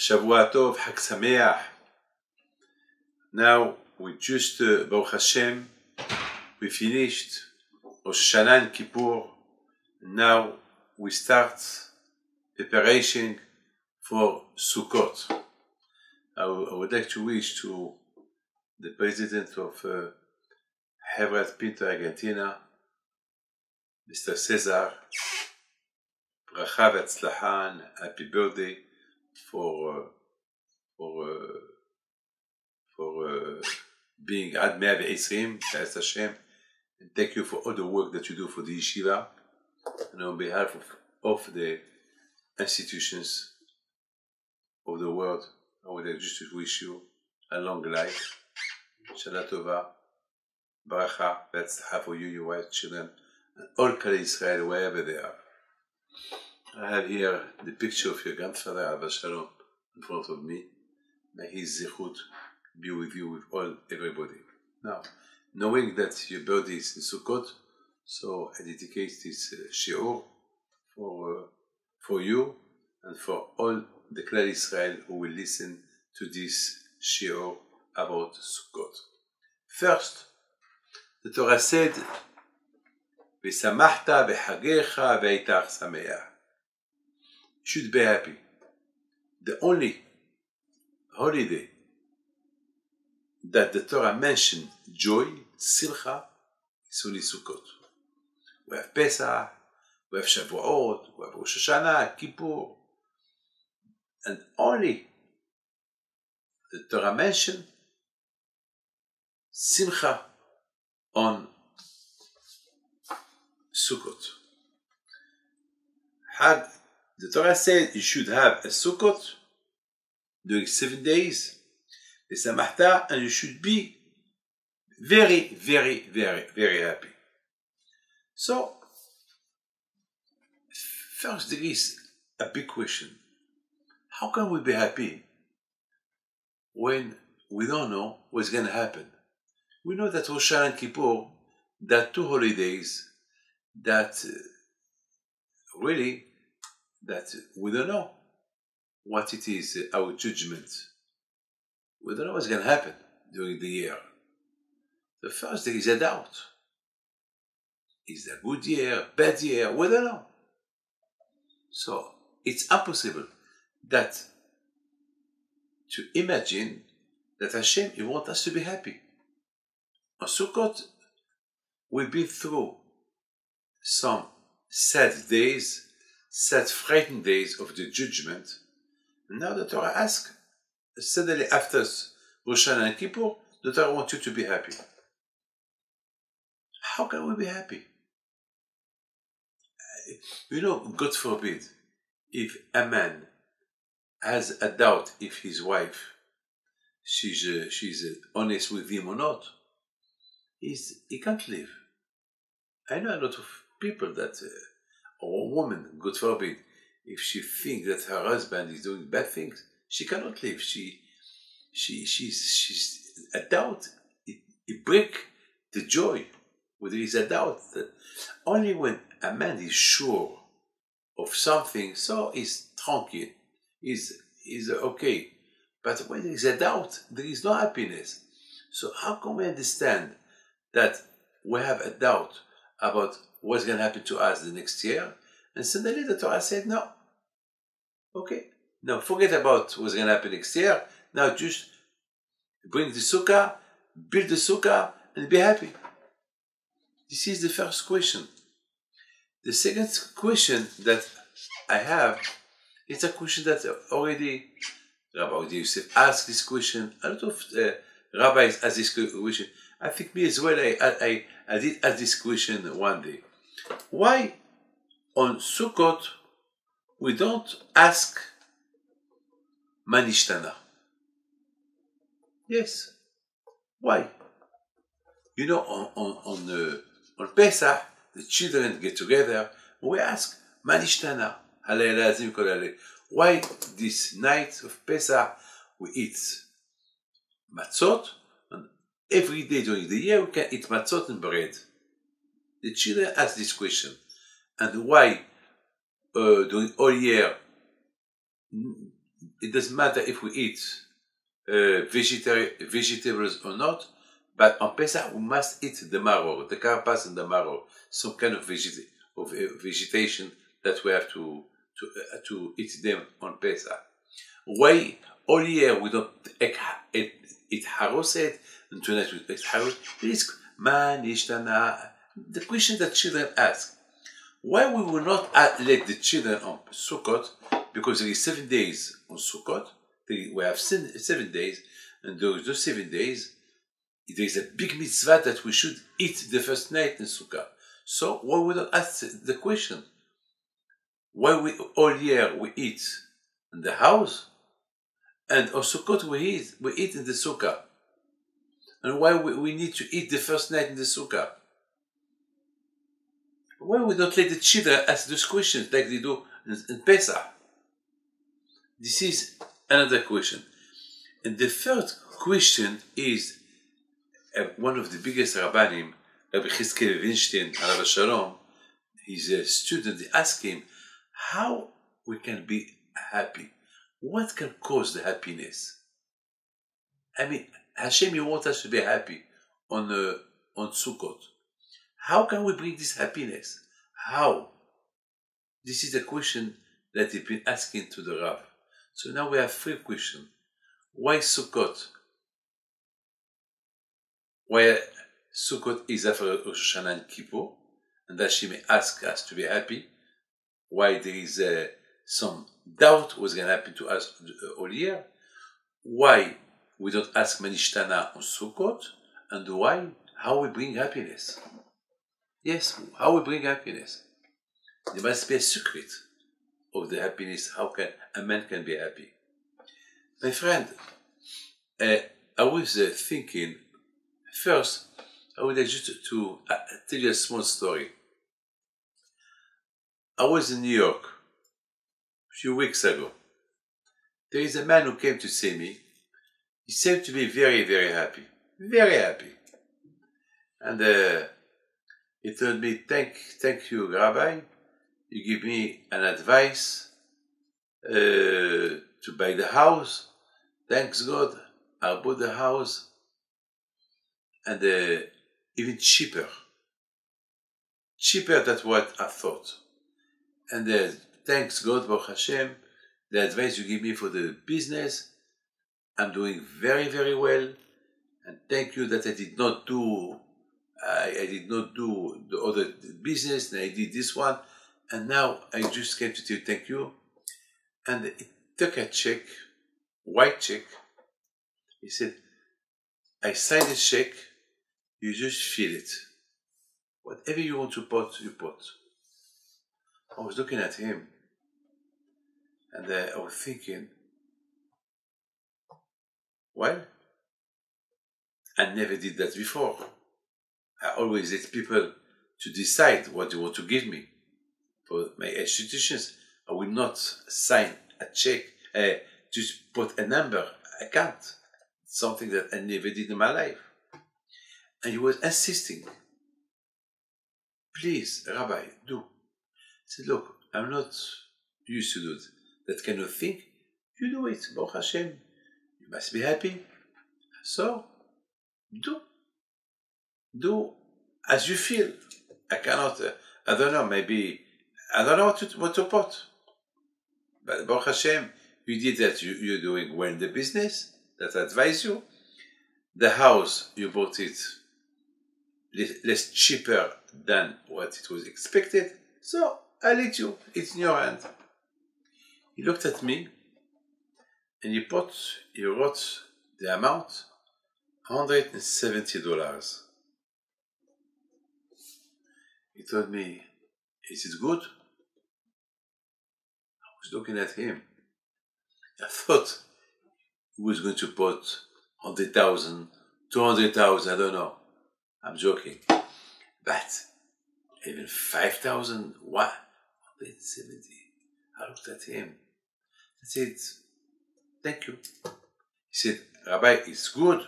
Shavua Tov, Chag Sameach. Now we just, Baruch Hashem, we finished Rosh Hashanah and Kippur. Now we start preparation for Sukkot. I would like to wish to the president of Hebrat Pinto Argentina, Mr. Cesar, bracha v'atzlacha and happy birthday for being Ad 120, Be'ez Hashem, and thank you for all the work that you do for the yeshiva, and on behalf of the institutions of the world, I would like just to wish you a long life, Shana Tova, bracha v'atzlacha for you, your wife, children, and all Kal Israel, wherever they are. I have here the picture of your grandfather, Abba Shalom, in front of me. May his zichut be with you, with everybody. Now, knowing that your birthday is in Sukkot, so I dedicate this shiur for you and for all the Klal Israel who will listen to this shiur about Sukkot. First, the Torah said, "V'samachta b'chagecha v'eitach sameach." Should be happy. The only holiday that the Torah mentioned joy, simcha, is only Sukkot. We have Pesach, we have Shavuot, we have Rosh Hashanah, Kippur, and only the Torah mentioned simcha on Sukkot. The Torah said you should have a Sukkot during 7 days, and you should be very, very, very, very happy. So, first there is a big question. How can we be happy when we don't know what's going to happen? We know that Rosh Hashanah and Kippur, there are two holidays that really that we don't know what it is, our judgment. We don't know what's going to happen during the year. The first, there is a doubt. Is it a good year, bad year? We don't know. So, it's impossible that to imagine that Hashem, He wants us to be happy. On Sukkot, we've been through some sad days, sad, frightening days of the judgment. And now the Torah asks, suddenly after Rosh Hashanah and Kippur, the Torah wants you to be happy. How can we be happy? You know, God forbid, if a man has a doubt if his wife, she's honest with him or not, he can't live. I know a lot of people that, or a woman, God forbid, if she thinks that her husband is doing bad things, she cannot live. She's a doubt. It breaks the joy. When there is a doubt, that only when a man is sure of something, so he's tranquil, is okay. But when there is a doubt, there is no happiness. So how can we understand that we have a doubt about what's going to happen to us the next year? And suddenly the Torah said, no. Okay. Now forget about what's going to happen next year. Now just bring the sukkah, build the sukkah, and be happy. This is the first question. The second question that I have is a question that already Rabbi Udi Yosef asked this question. A lot of rabbis ask this question. I think me as well, I did ask this question one day. Why on Sukkot we don't ask Manishtana? Yes. Why? You know, on Pesach, the children get together, we ask Manishtana. Why this night of Pesach we eat matzot, and every day during the year we can eat matzot and bread? The children ask this question. And why during all year it doesn't matter if we eat vegetables or not, but on Pesach we must eat the marrow, the carapace and the marrow, some kind of vegetation that we have to eat them on Pesach. Why all year we don't eat haroset and tonight we eat haroset? Please, man, ishtana. The question that children ask: why we will not let the children on Sukkot? Because there is 7 days on Sukkot. We have 7 days, and those 7 days, there is a big mitzvah that we should eat the first night in Sukkah. So why we don't ask the question? Why we all year we eat in the house, and on Sukkot we eat in the Sukkah, and why we need to eat the first night in the Sukkah? Why we don't let the children ask those questions like they do in Pesach? This is another question. And the third question is one of the biggest Rabbanim, Rabbi Chizkiel Weinstein, Alav Shalom. He's a student. They ask him how we can be happy. What can cause the happiness? I mean, Hashem, you want us to be happy on Sukkot. How can we bring this happiness? How? This is the question that they've been asking to the Rav. So now we have 3 questions. Why Sukkot? Why Sukkot is after Rosh Hashanah and Kippur, and that she may ask us to be happy. Why there is some doubt what's going to happen to us all year. Why we don't ask Manishtana on Sukkot, and why? How we bring happiness. Yes, how we bring happiness. There must be a secret of the happiness. How can a man can be happy? My friend, I was thinking, first, I would like just to tell you a small story. I was in New York a few weeks ago. There is a man who came to see me. He seemed to be very, very happy. Very happy. And he told me, thank you, Rabbi. You give me an advice to buy the house. Thanks God, I bought the house. And even cheaper. Cheaper than what I thought. And thanks God, Baruch Hashem, the advice you give me for the business, I'm doing very, very well. And thank you that I did not do the other business, and I did this one. And now I just came to tell you thank you. And he took a check, white check. He said, I signed a check, you just feel it. Whatever you want to put, you put. I was looking at him, and I was thinking, well, I never did that before. I always let people to decide what they want to give me. For my institutions, I will not sign a check, just put a number. I can't. It's something that I never did in my life. And he was insisting, please, Rabbi, do. I said, look, I'm not used to do that kind of thing. You do it, Baruch Hashem. You must be happy. So, do. Do as you feel. I cannot, I don't know, maybe, I don't know what to put. But Baruch Hashem, you did that, you're doing well in the business, that I advise you. The house, you bought it less cheaper than what it was expected. So, I let you, it's in your hand. He looked at me, and he wrote the amount, $170. He told me, is it good? I was looking at him. I thought he was going to put 100,000, 200,000, I don't know. I'm joking. But even 5,000, what? 170. I looked at him. I said, thank you. He said, Rabbi, it's good. I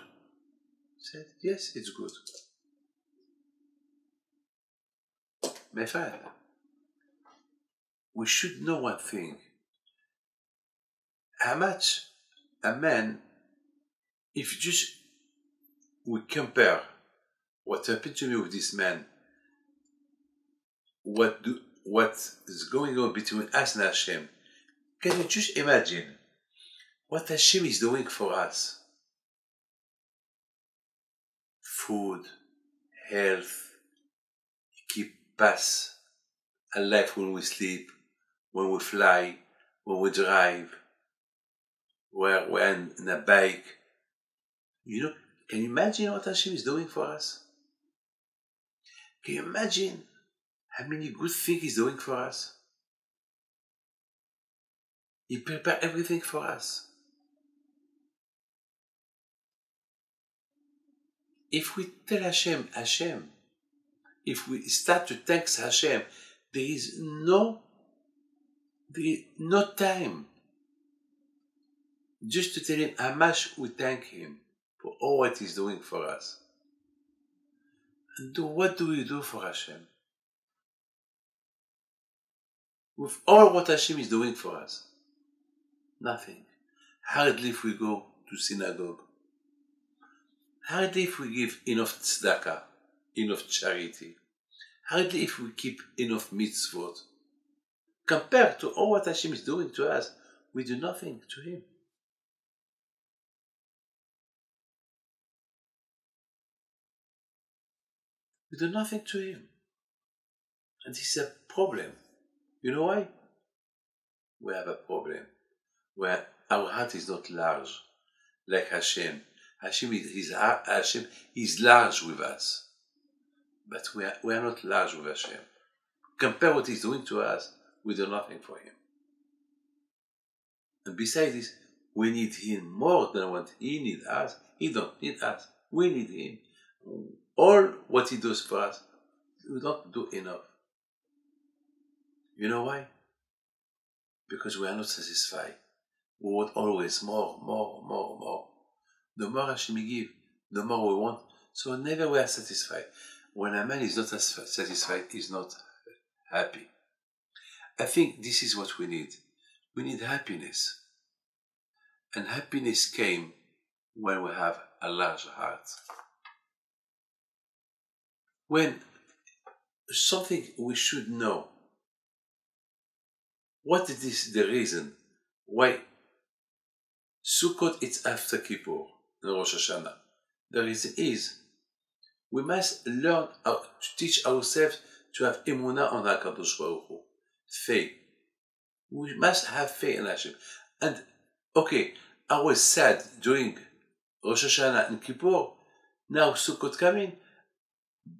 said, yes, it's good. My friend, we should know one thing. how much a man, if just we compare what happened to me with this man, what is going on between us and Hashem, can you just imagine what Hashem is doing for us? Food, health, keep us alive when we sleep, when we fly, when we drive, when we're in a bike. Can you imagine what Hashem is doing for us? Can you imagine how many good things He's doing for us? He prepared everything for us. If we tell Hashem, if we start to thank Hashem, there is no time just to tell Him how much we thank Him for all what He's doing for us. And what do we do for Hashem? With all what Hashem is doing for us, nothing. Hardly if we go to synagogue. Hardly if we give enough tzedakah, enough charity. Hardly if we keep enough mitzvot. Compared to all what Hashem is doing to us, we do nothing to Him. We do nothing to Him. And this is a problem. You know why? We have a problem where our heart is not large like Hashem. Hashem is large with us. But we are not large with Hashem. Compare what He's doing to us, we do nothing for Him. And besides this, we need Him more than what He needs us. He don't need us. We need Him. All what He does for us, we don't do enough. You know why? Because we are not satisfied. We want always more. The more Hashem give, the more we want. So never we are satisfied. When a man is not satisfied, he's not happy. I think this is what we need. We need happiness. And happiness came when we have a large heart. When something we should know. What is the reason why Sukkot is after Kippur and Rosh Hashanah? The reason is we must learn how to teach ourselves to have emunah on HaKadosh Baruch Hu. Faith. We must have faith in Hashem. And okay, I was sad during Rosh Hashanah and Kippur. Now Sukkot coming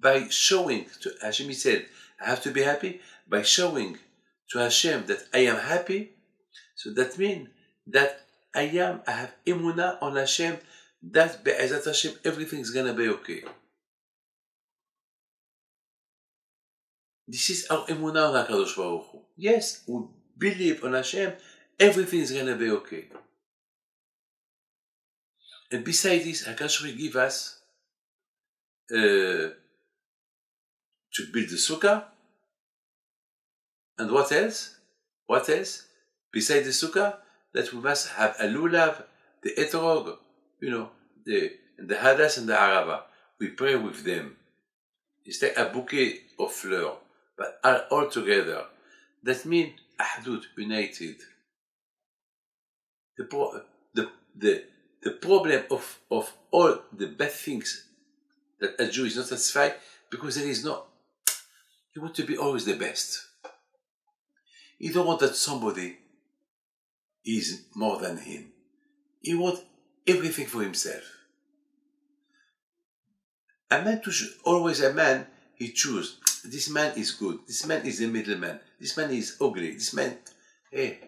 by showing to Hashem. He said, I have to be happy by showing to Hashem that I am happy. So that means that I have emunah on Hashem, that be'ezat Hashem, everything is gonna be okay. This is our emunah on HaKadosh Baruch Hu. Yes, we believe on Hashem, everything is gonna be okay. And besides this, HaKadosh will give us to build the sukkah. And what else? What else? Besides the sukkah, that we must have a lulav, the etrog, the hadas and the arava. We pray with them. It's like a bouquet of flowers, but all together. That means ahdut, united. The problem of all the bad things that a Jew is not satisfied, because there is no. He wants to be always the best. He don't want that somebody is more than him. He wants everything for himself. Always a man, he chooses. This man is good. This man is the middleman. This man is ugly. This man, hey,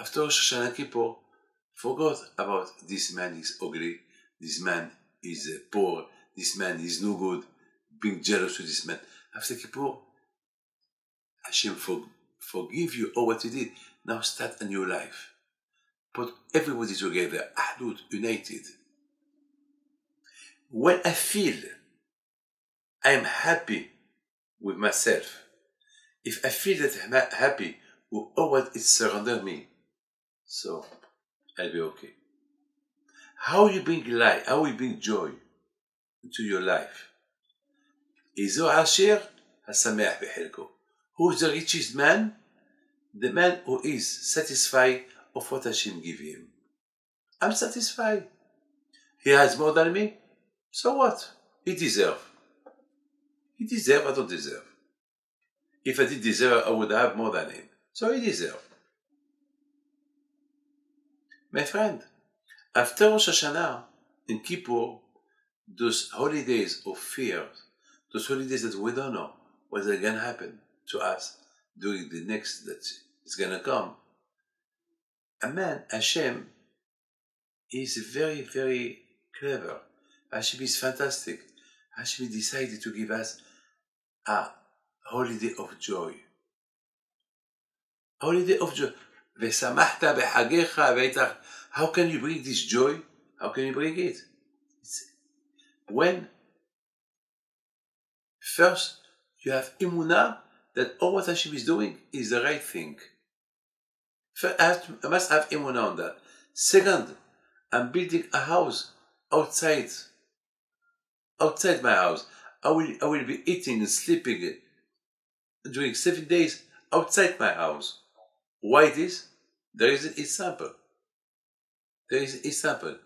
after Rosh Hashanah Kippur, forgot about this man is ugly. This man is poor. This man is no good. Being jealous with this man. After Kippur, Hashem forgive you all what you did. Now start a new life. Put everybody together, ahdut, united. When I feel I am happy with myself, if I feel that I'm happy with all what is surrounding me, so I'll be okay. How you bring life, how you bring joy into your life? איזו עשיר השמח בחלקו. Who's the richest man? The man who is satisfied of what Hashem give him. I'm satisfied. He has more than me. So what? He deserve. He deserve, I don't deserve. If I did deserve, I would have more than him. So he deserve. My friend, after Rosh Hashanah, in Kippur, those holidays of fear, those holidays that we don't know what's going to happen to us during the next that is going to come. A man, Hashem, is very, very clever. Hashem is fantastic. Hashem decided to give us a holiday of joy. Holiday of joy. ושמחת בחגיך והיית... How can you bring this joy? How can you bring it? When first you have emunah that all what Hashem is doing is the right thing. First, I must have emunah on that. Second, I'm building a house outside my house. I will be eating and sleeping during 7 days outside my house. Why this? There is an example. There is an example.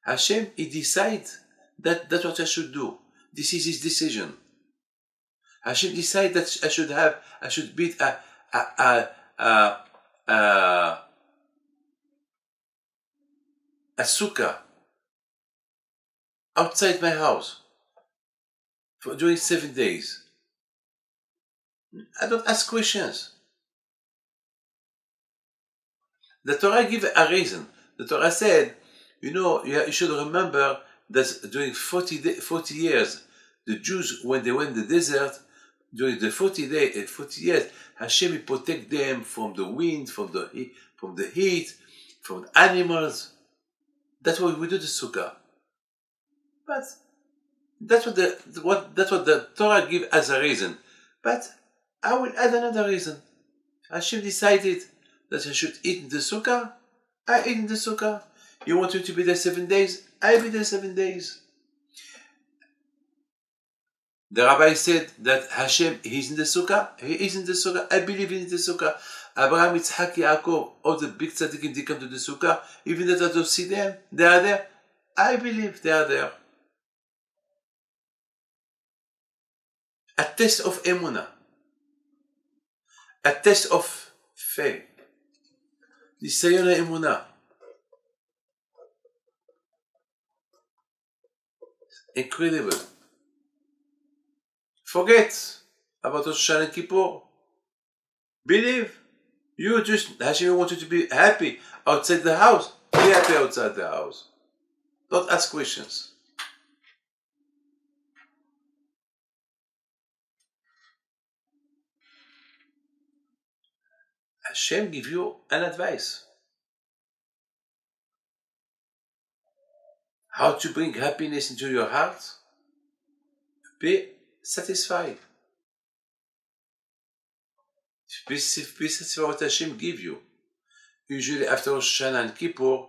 Hashem, he decides that's what I should do. This is his decision. Hashem decided that I should build a sukkah outside my house during 7 days. I don't ask questions. The Torah gives a reason. The Torah said, you should remember that during 40 years, the Jews, when they went in the desert, during the 40 years, Hashem will protect them from the wind, from the heat, from the animals. That's why we do the sukkah. But that's what the Torah gives as a reason. But I will add another reason. Hashem decided that I should eat in the sukkah. I eat in the sukkah. You want me to be there 7 days? I'll be there 7 days. The rabbi said that Hashem, he's in the sukkah. He is in the sukkah. I believe in the sukkah. Abraham, Yitzhak, Yaakov, all the big tzaddikim, they come to the sukkah. Even that I don't see them, they are there. I believe they are there. A test of emunah. A test of faith. ניסיון האמונה. Incredible. Forget about Rosh Hashanah and Kippur. Believe. Hashem wants you to be happy outside the house. Be happy outside the house. Don't ask questions. Hashem give you an advice. How to bring happiness into your heart? Be satisfied. Be satisfied what Hashem give you. Usually after Rosh Hashanah and Kippur,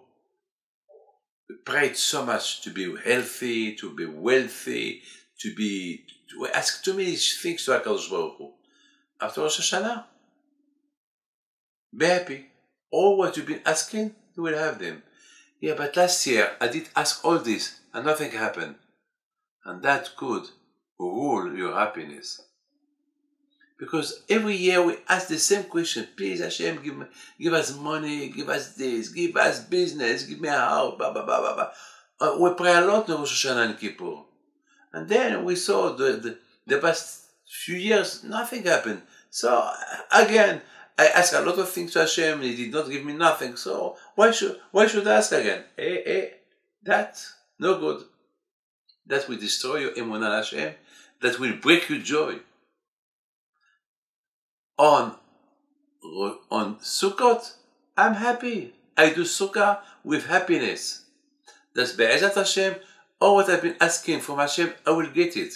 we prayed so much to be healthy, to be wealthy, to ask too many things to HaKadosh Baruch Hu. After Rosh Hashanah, be happy. All what you've been asking, you will have them. Yeah, but last year I did ask all this and nothing happened. And that could rule your happiness. Because every year we ask the same question. Please Hashem, give us money, give us this, give us business, give me a house, blah, blah, blah, blah, blah. We pray a lot in Rosh Hashanah and Kippur. And then we saw the past few years, nothing happened. So again, I asked a lot of things to Hashem, He did not give me nothing. So why should I ask again? That's no good. That will destroy your emunah Hashem. That will break your joy. On Sukkot, I'm happy. I do Sukkah with happiness. That's Be'ezat Hashem. All what I've been asking from Hashem, I will get it.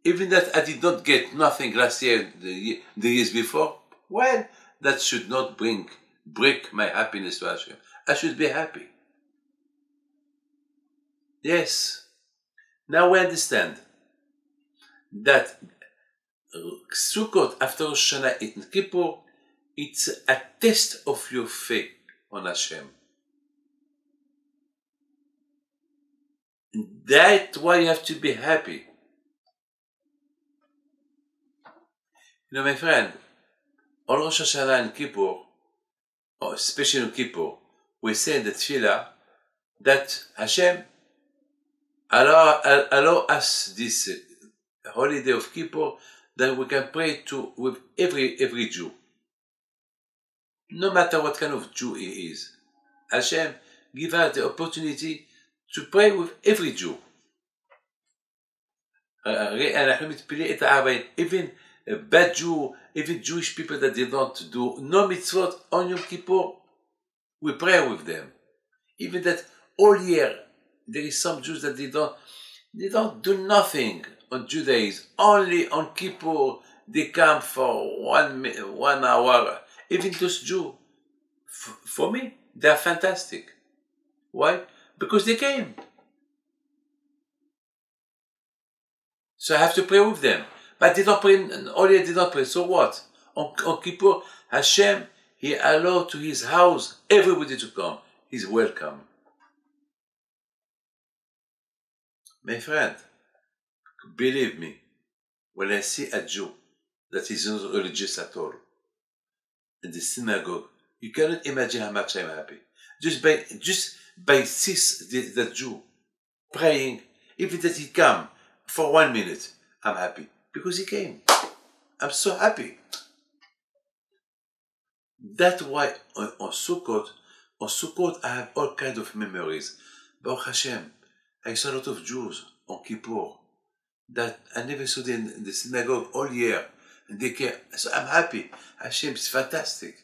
Even that I did not get nothing last year, the years before, well, that should not bring break my happiness to Hashem. I should be happy. Yes. Now we understand that Sukkot after Rosh Hashanah and Kippur, it's a test of your faith on Hashem. That's why you have to be happy. You know, my friend, on Rosh Hashanah and Kippur, or especially on Kippur, we say in the Tefillah that Hashem allow us this holiday of Kippur that we can pray to with every Jew. No matter what kind of Jew he is. Hashem give us the opportunity to pray with every Jew. Even a bad Jew, even Jewish people that they don't do no mitzvot on Yom Kippur, we pray with them. Even that all year, there is some Jews that they don't do nothing on Judaism. Only on Kippur, they come for 1 hour. Even those Jews, for me, they are fantastic. Why? Because they came. So I have to pray with them. But they don't pray, all year they don't pray. So what? On Kippur, Hashem, He allowed to His house everybody to come. He's welcome. My friend, believe me, when I see a Jew that is not religious at all, in the synagogue, you cannot imagine how much I'm happy. Just by seeing the Jew praying, even that he come for 1 minute, I'm happy. Because he came. I'm so happy. That's why on Sukkot I have all kinds of memories. Baruch Hashem, I saw a lot of Jews on Kippur that I never saw them in the synagogue all year. And they came. So I'm happy. Hashem is fantastic.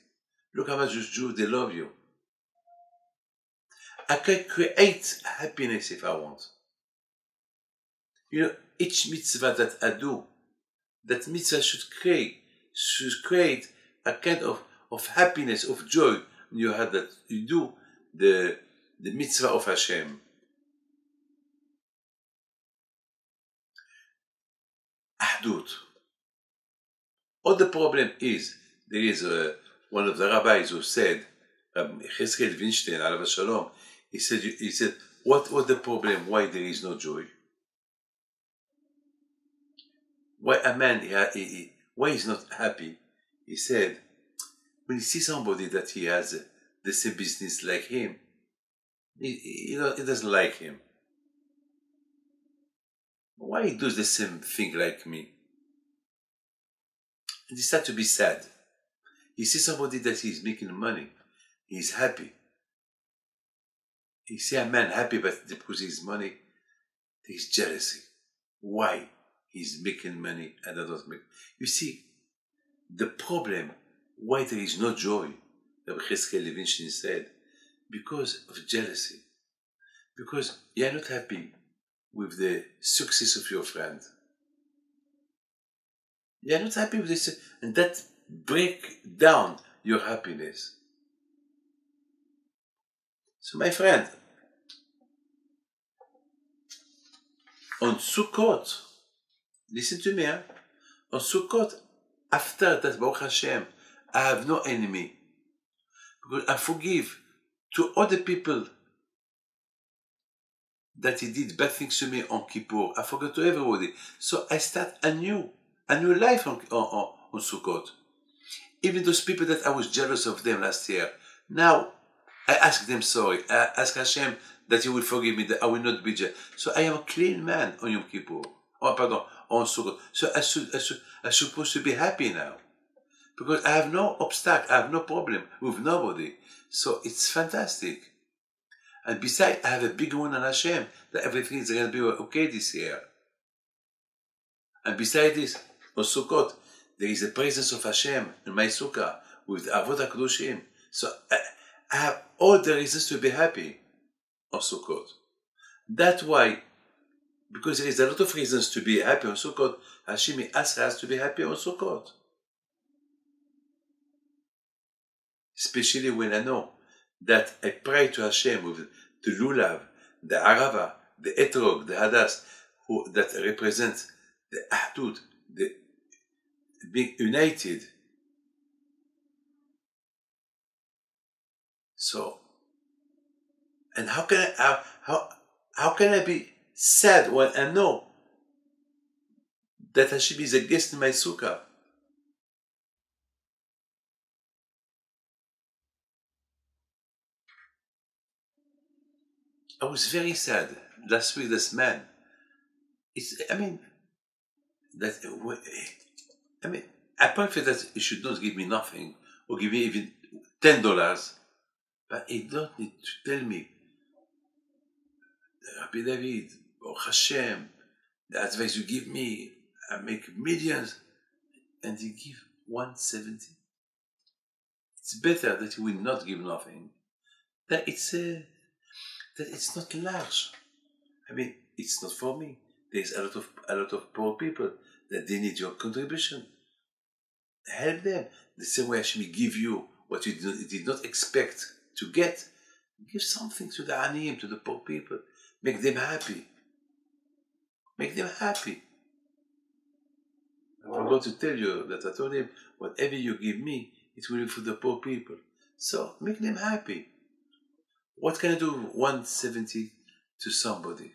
Look how much Jews, they love you. I can create happiness if I want. You know, each mitzvah that I do, that mitzvah should create a kind of happiness, of joy when you have that. You do the mitzvah of Hashem. Ahdut. All the problem is, there is one of the rabbis who said, Cheskel Winstein, Alav Shalom, he said, what was the problem? Why there is no joy? Why a man, why he's not happy? He said, when you see somebody that he has the same business like him, he doesn't like him. Why he does the same thing like me? And he starts to be sad. You see somebody that he's making money, he's happy. You see a man happy but because he's money, there's jealousy. Why? He's making money and I don't make. You see, the problem, why there is no joy, Rabbi Cheskel Levinstein said, because of jealousy. Because you are not happy with the success of your friend. You are not happy with this, and that break down your happiness. So my friend, on Sukkot, listen to me, on Sukkot, after that, Baruch Hashem, I have no enemy. Because I forgive to other people that he did bad things to me on Kippur. I forgot to everybody. So I start a new life on Sukkot. Even those people that I was jealous of them last year, now I ask them sorry. I ask Hashem that He will forgive me, that I will not be jealous. So I am a clean man on Yom Kippur. On Sukkot. So I'm supposed to be happy now. Because I have no obstacle, I have no problem with nobody. So it's fantastic. And besides, I have a big one on Hashem, that everything is going to be okay this year. And besides this, on Sukkot, there is the presence of Hashem in my sukkah with Avot HaKadoshim. So I have all the reasons to be happy on Sukkot. That's why, because there is a lot of reasons to be happy on Sukkot, Hashem asks us to be happy on Sukkot. especially when I know that I pray to Hashem with the lulav, the arava, the etrog, the hadas, that represent the ahdut, the being united. So, and how can I be sad when I know that Hashem is a guest in my sukkah? I was very sad last week. This man, I prefer that he should not give me nothing or give me even $10, but he don't need to tell me, Rabbi David, or Hashem, the advice you give me, I make millions, and he give 170. It's better that he will not give nothing. That it's not large. It's not for me. There's a lot of poor people that they need your contribution. Help them. The same way Hashem give you what you did not expect to get. Give something to the aniyim, to the poor people. Make them happy. Make them happy. I forgot to tell you that I told him, whatever you give me, it will be for the poor people. So make them happy. What can I do 170 to somebody?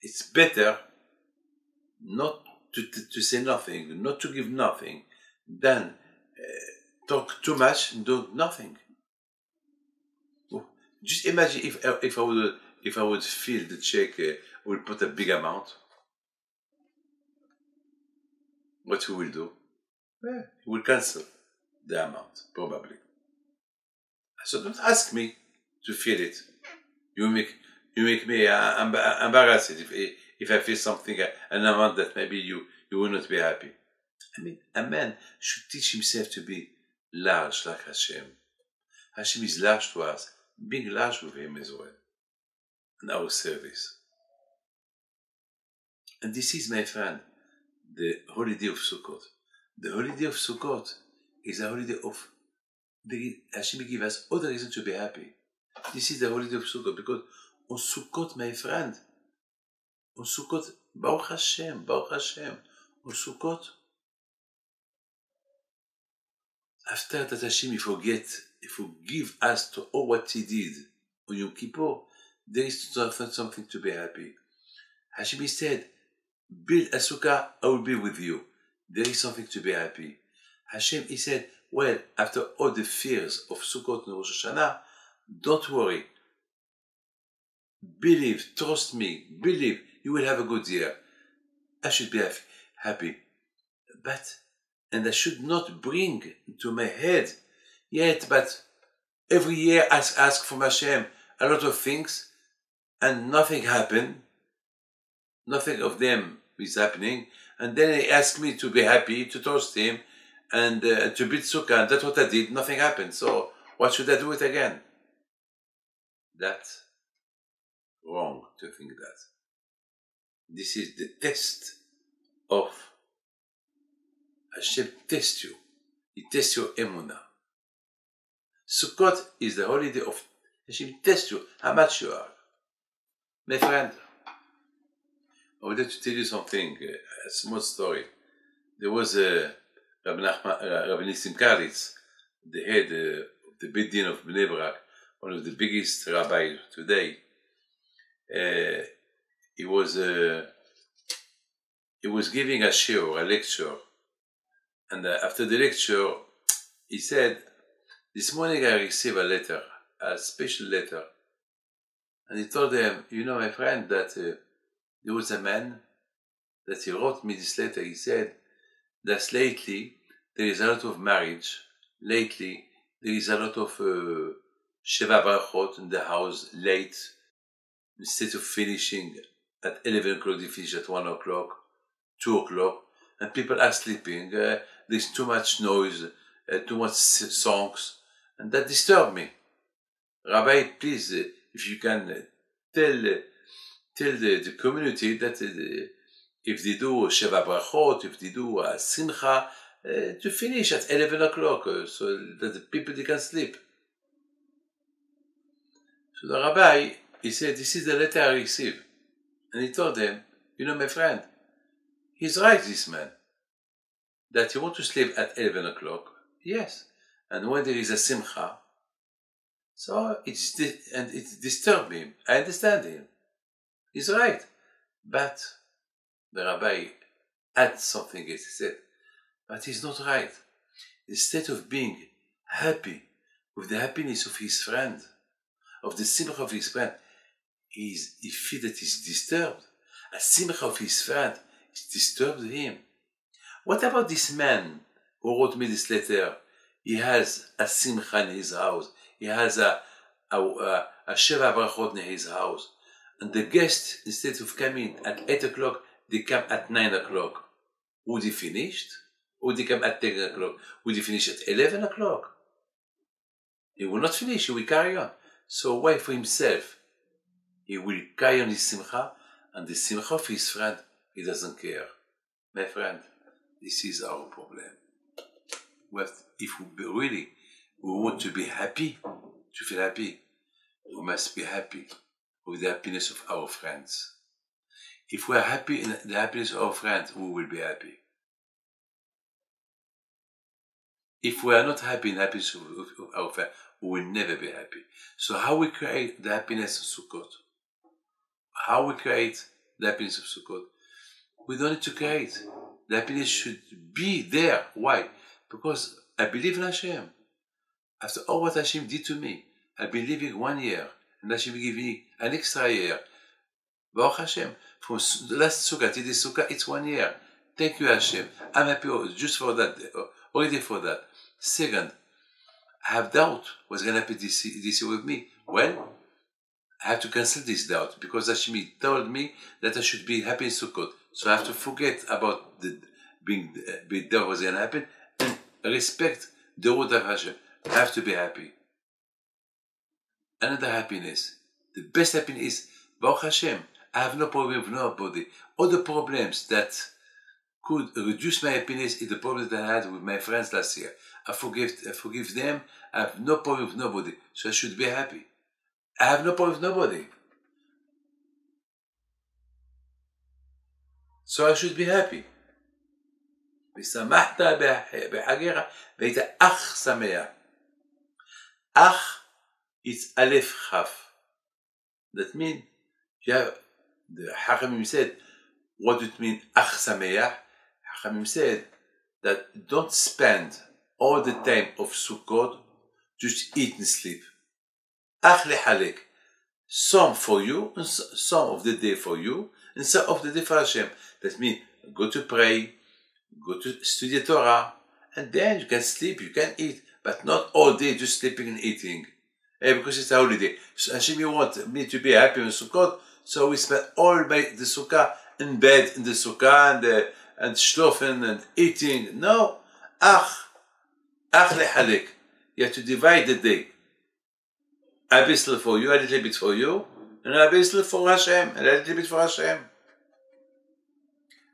It's better not to say nothing, not to give nothing, than talk too much and do nothing. Just imagine if I would feel the check, would put a big amount. What he will do? He will cancel the amount, probably. So don't ask me to feel it. You make me embarrassed if I feel something, an amount that maybe you will not be happy. A man should teach himself to be large like Hashem. Hashem is large to us. Being large with him as well. In our service. And this is, my friend, the holiday of Sukkot. The holiday of Sukkot is a holiday of Hashem gives us other reasons to be happy. This is the holiday of Sukkot, because on Sukkot, my friend, on Sukkot, Baruch Hashem, on Sukkot, after that Hashem, he forgive us to all what he did on Yom Kippur, there is something to be happy. Hashem said, build a sukkah, I will be with you. There is something to be happy. Hashem, he said, well, after all the fears of Sukkot and Rosh Hashanah, don't worry. Believe, trust me, believe, you will have a good year. I should be happy. And I should not bring to my head yet, but every year I ask from Hashem a lot of things, and nothing happened. Nothing of them is happening. And then he asked me to be happy, to trust him, and to build sukkah. And that's what I did. Nothing happened. So why should I do it again? That's wrong to think that. This is the test of Hashem tests you. He tests your emunah. Sukkot is the holiday of Hashem tests you, how much you are. My friend, I would like to tell you something, a small story. There was a Rabbi Nissim Karitz, the head of the Beit Din of Bnei Brak, one of the biggest rabbis today. He was giving a shiur, a lecture, and after the lecture, he said, "This morning I received a letter, a special letter," and he told them, "You know, my friend, that there was a man that he wrote me this letter. He said that lately there is a lot of marriage. Lately there is a lot of Sheva Brachot in the house late. Instead of finishing at 11 o'clock, they finish at 1 o'clock, 2 o'clock, and people are sleeping. There's too much noise, too much songs, and that disturbed me. Rabbi, please, if you can tell the community that if they do Sheva Brachot, if they do Simcha, to finish at 11 o'clock, so that the people they can sleep. So the rabbi, he said, this is the letter I received. And he told them, you know, my friend, he's right, this man, that you want to sleep at 11 o'clock. Yes. And when there is a Simcha, so it disturbed him. I understand him. He's right. But the rabbi added something else. He said, but he's not right. Instead of being happy with the happiness of his friend, of the simcha of his friend, he feels that he's disturbed. A simcha of his friend is disturbed him. What about this man who wrote me this letter? He has a simcha in his house. He has a Sheva Brachot in his house. And the guests, instead of coming at 8 o'clock, they come at 9 o'clock. Would he finished? Would he come at 10 o'clock? Would he finish at 11 o'clock? He will not finish, he will carry on. So why for himself? He will carry on his simcha, and the simcha of his friend, he doesn't care. My friend, this is our problem. If we really want to be happy, to feel happy, we must be happy with the happiness of our friends. If we are happy in the happiness of our friends, we will be happy. If we are not happy in the happiness of our friends, we will never be happy. So how we create the happiness of Sukkot? How we create the happiness of Sukkot? We don't need to create. The happiness should be there. Why? Because I believe in Hashem. After all what Hashem did to me, I've been living 1 year, and Hashem gave me an extra year. Baruch Hashem. From the last Sukkah till this Sukkah, it's 1 year. Thank you, Hashem. I'm happy just for that, already for that. Second, I have doubt what's going to happen this year with me. Well, I have to cancel this doubt because Hashem told me that I should be happy in Sukkot. So I have to forget about being doubt what's going to happen and respect the word of Hashem. I have to be happy. Another happiness. The best happiness is Baruch Hashem. I have no problem with nobody. All the problems that could reduce my happiness is the problem that I had with my friends last year. I forgive them. I have no problem with nobody. So I should be happy. I have no problem with nobody. So I should be happy. ושמחת בחגיך והיית אח שמח. Ach is Aleph Chaf. That means, the Hachamim said, what does it mean, Ach Sameach? Hachamim said that don't spend all the time of Sukkot just eat and sleep. Ach Lehalek. Some for you, and some of the day for you, and some of the day for Hashem. That means, go to pray, go to study Torah, and then you can sleep, you can eat. But not all day just sleeping and eating. Because it's a holiday. So Hashem, you want me to be happy in Sukkot, so we spend all the Sukkah in bed, in the Sukkah, and schlafen and eating. No. Ach lehalek. You have to divide the day. A little for you, a little bit for you, and a little for Hashem, and a little bit for Hashem.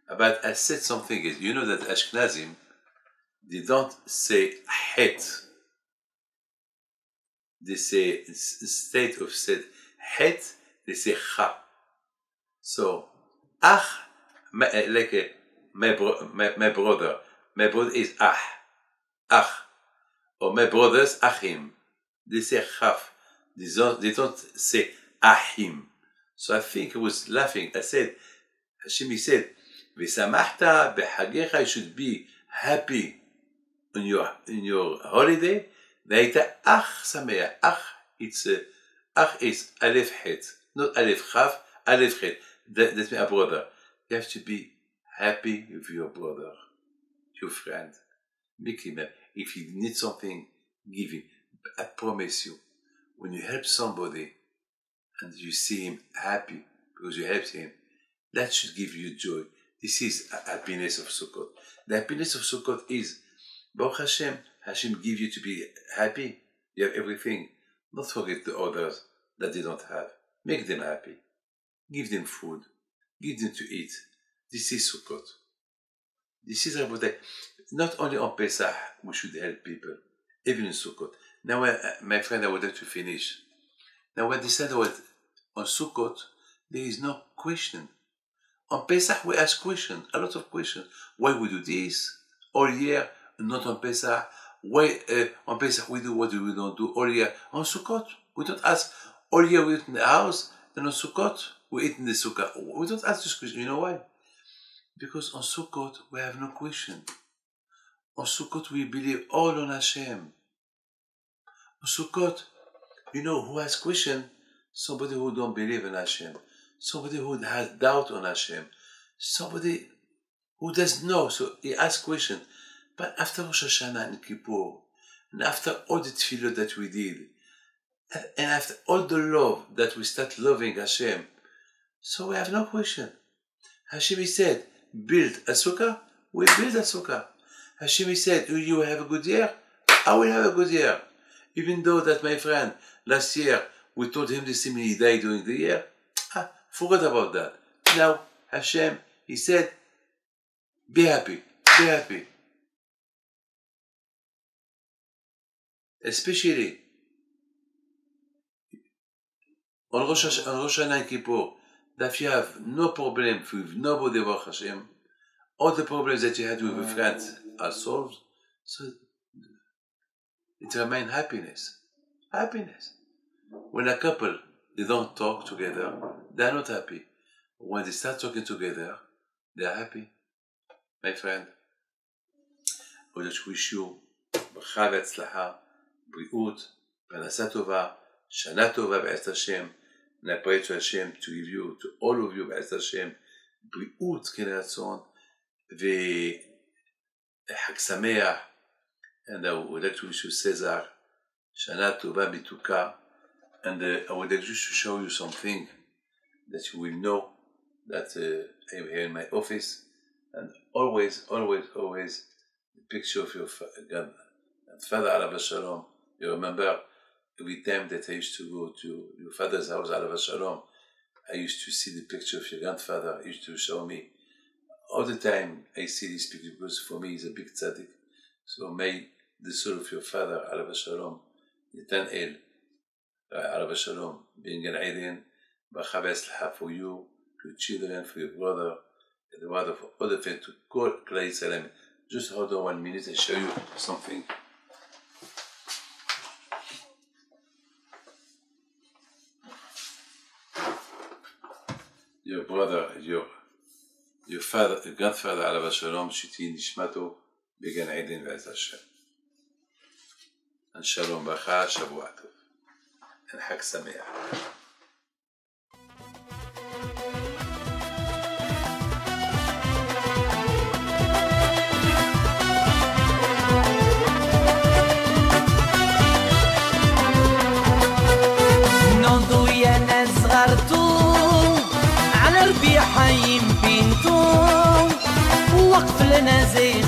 But I said something, you know that Ashkenazim, they don't say het. They say, instead of said het, they say cha. So, ach, like my brother. My brother is ach. Or my brothers, achim. They say chaf. They don't say ahim. So I think I was laughing. I said, Hashem said, v'samachta b'chagecha, you should be happy in your holiday. V'ayta ach sameach. Ach is Aleph Het, not Aleph Chaf, Aleph Het. That means a brother. You have to be happy with your brother, your friend. Make him happy. If he needs something, give him. I promise you, when you help somebody and you see him happy because you helped him, that should give you joy. This is happiness of Sukkot. The happiness of Sukkot is, Baruch Hashem, Hashem give you to be happy. You have everything. Don't forget the others that they don't have. Make them happy. Give them food. Give them to eat. This is Sukkot. This is Rabotai. Not only on Pesach we should help people, even in Sukkot. Now, my friend, I would like to finish. Now, what they said was, on Sukkot, there is no question. On Pesach, we ask questions, a lot of questions. Why we do this all year, not on Pesach? Why on Pesach we do what we don't do all year? On Sukkot, we don't ask. All year we eat in the house, and on Sukkot, we eat in the Sukkah. We don't ask this question. You know why? Because on Sukkot, we have no question. On Sukkot, we believe all on Hashem. On Sukkot, you know who has question? Somebody who don't believe in Hashem. Somebody who has doubt on Hashem. Somebody who doesn't know, so he asks question. But after Rosh Hashanah and Kippur, and after all the tefillot that we did, and after all the love that we start loving Hashem, so we have no question. Hashem said, build a sukkah, we build a sukkah. Hashem said, you have a good year, I will have a good year. Even though that my friend, last year, we told him the same, he died during the year, forget about that. Now, Hashem, he said, be happy, be happy. Especially on Rosh Hashanah and Kippur, that if you have no problem with nobody but Hashem, all the problems that you had with a friend are solved, so it remains happiness. Happiness. When a couple, they don't talk together, they are not happy. When they start talking together, they are happy. My friend, I would wish you ברכה והצלחה, בריאות, פרנסה טובה, שנה טובה בעזרת השם. And I pray to Hashem to give you, to all of you בעזרת השם, בריאות כן רצון, וחג שמח. And I would like to wish you Cesar, שנה טובה מתוקה. And I would like just to show you something that you will know that I am here in my office, and always the picture of your grandfather, Alav Shalom. You remember every time that I used to go to your father's house, Alav Shalom, I used to see the picture of your grandfather. He used to show me all the time. I see this picture because for me he's a big tzaddik. So may the soul of your father, Alav Shalom, Nitan El, Alav Shalom, being an Eden, Bracha v'Atzlacha for you, for your children, for your brother, and the word of all the faith to call Klal Yisrael. Just hold on 1 minute and show you something. Your brother, your father, your grandfather, Alav Shalom, שתהי נשמתו בגן עדן בעזרת השם. And Shalom Bracha, שבוע טוב. And חג שמח. نوضوا يا ناس غرتوا على ربيع حيم بنتو وقف لنا زي